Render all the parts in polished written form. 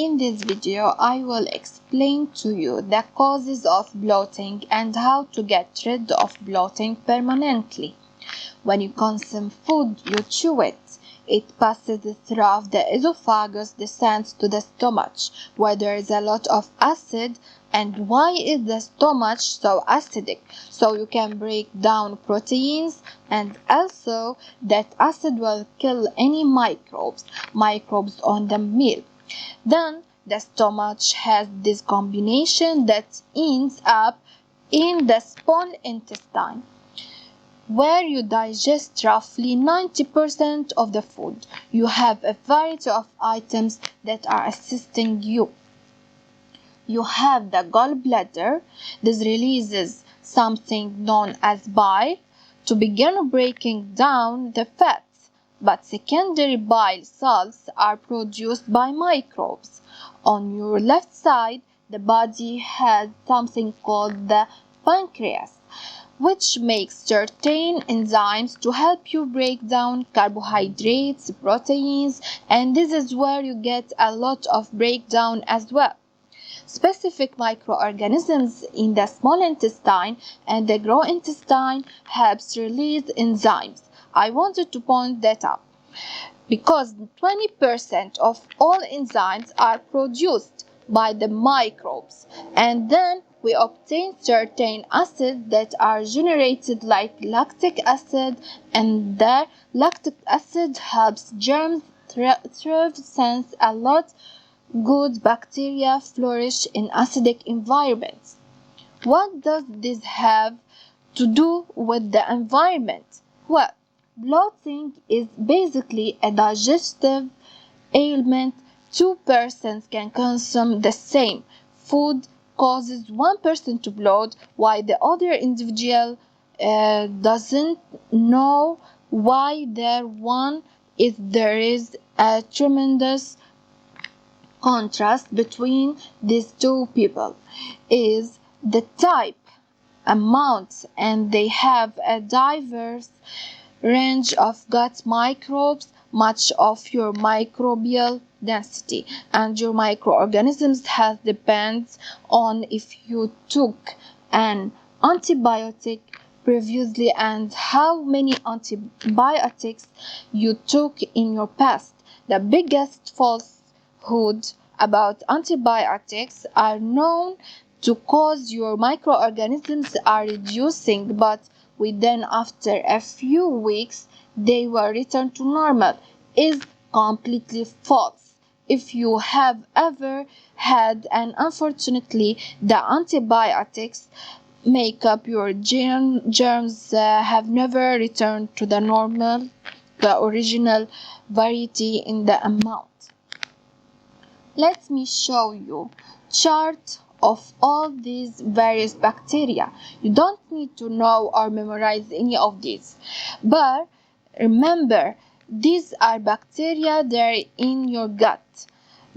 In this video, I will explain to you the causes of bloating and how to get rid of bloating permanently. When you consume food, you chew it. It passes through the esophagus, descends to the stomach, where there is a lot of acid. And why is the stomach so acidic? So you can break down proteins, and also that acid will kill any microbes on the meal. Then the stomach has this combination that ends up in the small intestine, where you digest roughly 90% of the food. You have a variety of items that are assisting you. You have the gallbladder. This releases something known as bile to begin breaking down the fats. But secondary bile salts are produced by microbes. On your left side, the body has something called the pancreas, which makes certain enzymes to help you break down carbohydrates, proteins, and this is where you get a lot of breakdown as well. Specific microorganisms in the small intestine and the gross intestine helps release enzymes. I wanted to point that out because 20% of all enzymes are produced by the microbes, and then we obtain certain acids that are generated like lactic acid, and the lactic acid helps germs thrive since a lot good bacteria flourish in acidic environments. What does this have to do with the environment? Well, bloating is basically a digestive ailment. Two persons can consume the same food, causes one person to bloat while the other individual doesn't know why there is a tremendous contrast between these two people is the type, amount, and they have a diverse range of gut microbes, much of your microbial density, and your microorganisms health depends on if you took an antibiotic previously and how many antibiotics you took in your past. The biggest falsehood about antibiotics are known to cause your microorganisms are reducing, but within after a few weeks they will return to normal is completely false. If you have ever had, and unfortunately the antibiotics make up your germs have never returned to the original variety in the amount. Let me show you chart of all these various bacteria. You don't need to know or memorize any of these, but remember these are bacteria that are in your gut.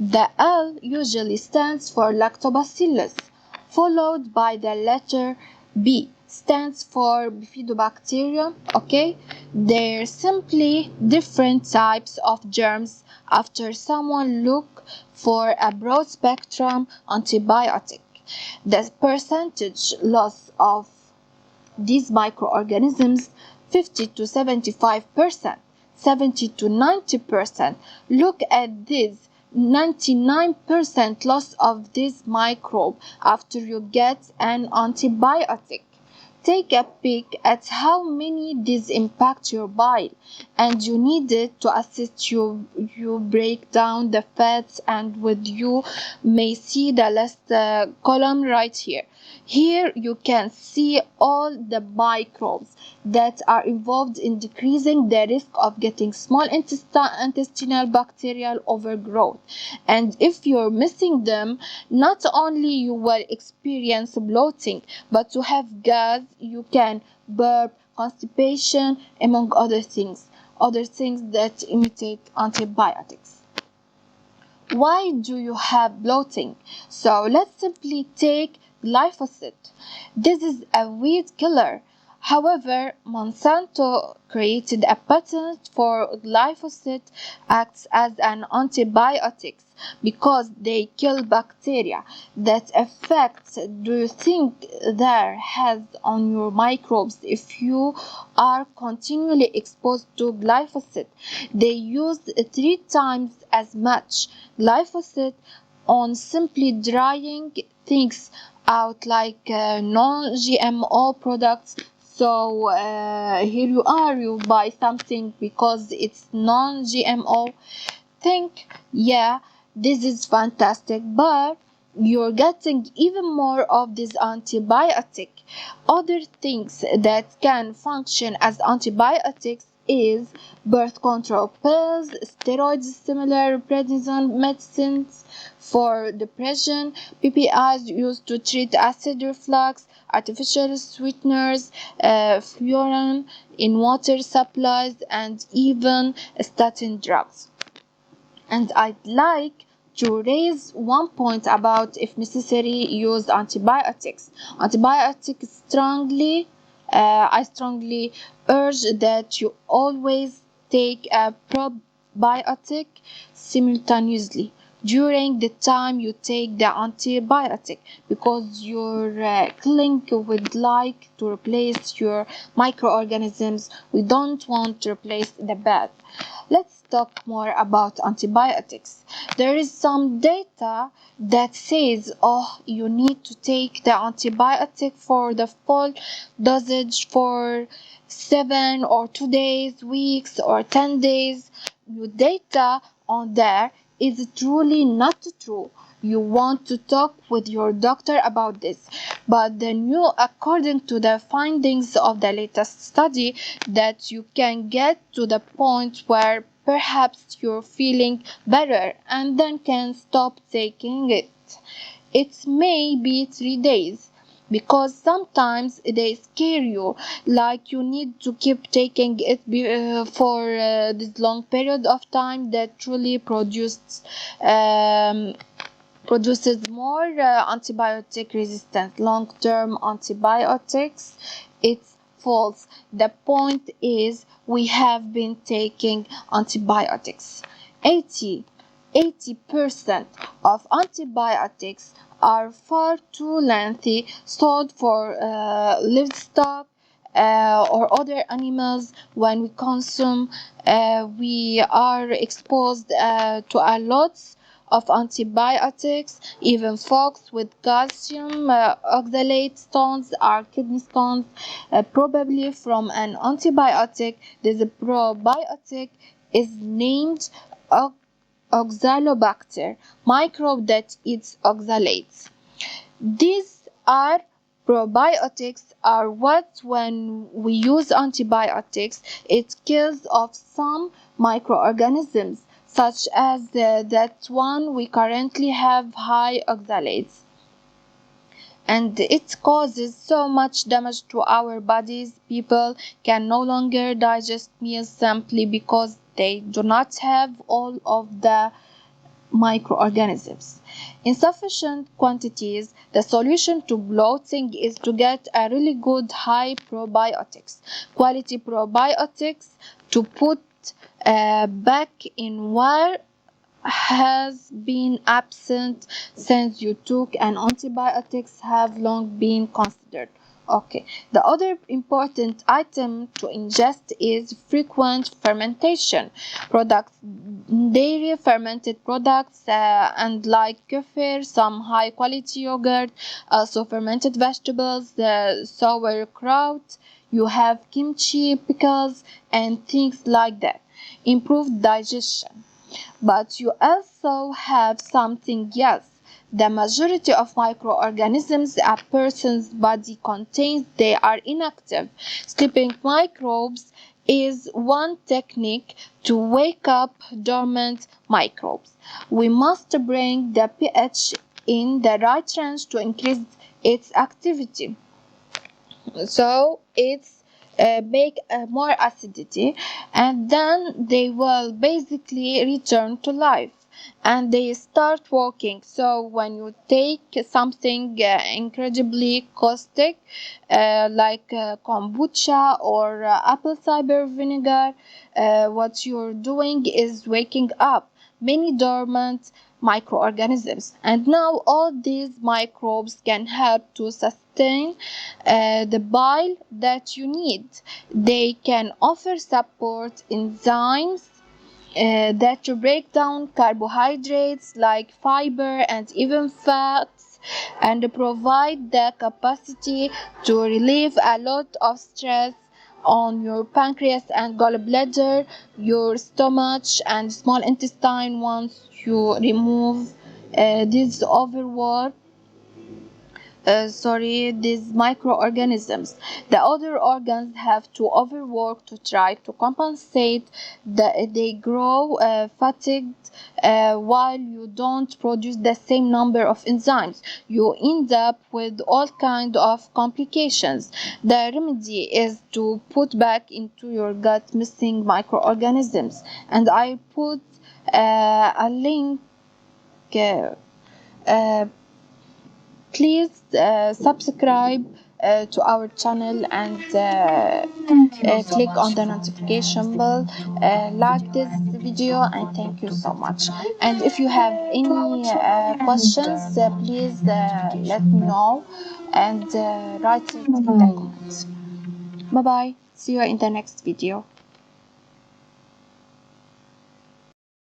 The L usually stands for lactobacillus, followed by the letter B stands for bifidobacterium. Okay, they're simply different types of germs after someone look for a broad spectrum antibiotic. The percentage loss of these microorganisms 50 to 75%, 70 to 90%. Look at this 99% loss of this microbe after you get an antibiotic. Take a peek at how many these impact your bile, and you need it to assist you break down the fats, and with you may see the last column right here. Here you can see all the microbes that are involved in decreasing the risk of getting small intestinal bacterial overgrowth. And if you're missing them, not only you will experience bloating, but to have gas, you can burp, constipation, among other things that imitate antibiotics. Why do you have bloating? So let's simply take glyphosate. This is a weed killer. However, Monsanto created a patent for glyphosate acts as an antibiotic because they kill bacteria. That effect do you think there has on your microbes if you are continually exposed to glyphosate? They used 3 times as much glyphosate on simply drying things out like non-GMO products. So here you are, you buy something because it's non-GMO. Think, yeah, this is fantastic, but you're getting even more of this antibiotic. Other things that can function as antibiotics is birth control pills, steroids, similar prednisone medicines for depression, PPIs used to treat acid reflux, artificial sweeteners, fluorine in water supplies, and even statin drugs. And I'd like to raise one point about, if necessary, use antibiotics. I strongly urge that you always take a probiotic simultaneously during the time you take the antibiotic, because your clinic would like to replace your microorganisms. We don't want to replace the bad. Let's talk more about antibiotics. There is some data that says, oh, you need to take the antibiotic for the full dosage for 7 or 2 days, weeks, or 10 days. Your data on there is truly not true. You want to talk with your doctor about this. But then according to the findings of the latest study, that you can get to the point where perhaps you're feeling better and then can stop taking it. It may be 3 days, because sometimes they scare you, like you need to keep taking it for this long period of time that truly produces more antibiotic resistance. Long-term antibiotics, it's false. The point is we have been taking antibiotics. 80% of antibiotics are far too lengthy, sold for livestock or other animals. When we consume, we are exposed to a lot of antibiotics. Even folks with calcium oxalate stones are kidney stones, probably from an antibiotic. This probiotic is named Oxalobacter, microbe that eats oxalates. These are probiotics are what, when we use antibiotics, it kills off some microorganisms, such as that one we currently have high oxalates. And it causes so much damage to our bodies. People can no longer digest meals simply because they do not have all of the microorganisms. In sufficient quantities, the solution to bloating is to get a really good high probiotics, quality probiotics, to put back in where has been absent since you took, and antibiotics have long been considered. Okay, the other important item to ingest is frequent fermentation products, dairy fermented products, and like kefir, some high quality yogurt, also fermented vegetables, sauerkraut, you have kimchi, pickles, and things like that. Improved digestion. But you also have something else. The majority of microorganisms a person's body contains, they are inactive. Sleeping microbes is one technique to wake up dormant microbes. We must bring the pH in the right range to increase its activity. So it's make more acidity, and then they will basically return to life. and they start working. So when you take something incredibly caustic like kombucha or apple cider vinegar, what you're doing is waking up many dormant microorganisms, and now all these microbes can help to sustain the bile that you need. They can offer support enzymes that break down carbohydrates like fiber and even fats, and provide the capacity to relieve a lot of stress on your pancreas and gallbladder, your stomach and small intestine. Once you remove this overwork these microorganisms, the other organs have to overwork to try to compensate. They grow fatigued while you don't produce the same number of enzymes. You end up with all kinds of complications. The remedy is to put back into your gut missing microorganisms, and I put a link. Uh, Please subscribe to our channel and click on the notification bell, like this video, and thank you so much. And if you have any questions, please let me know and write it in the comments. Bye bye, see you in the next video.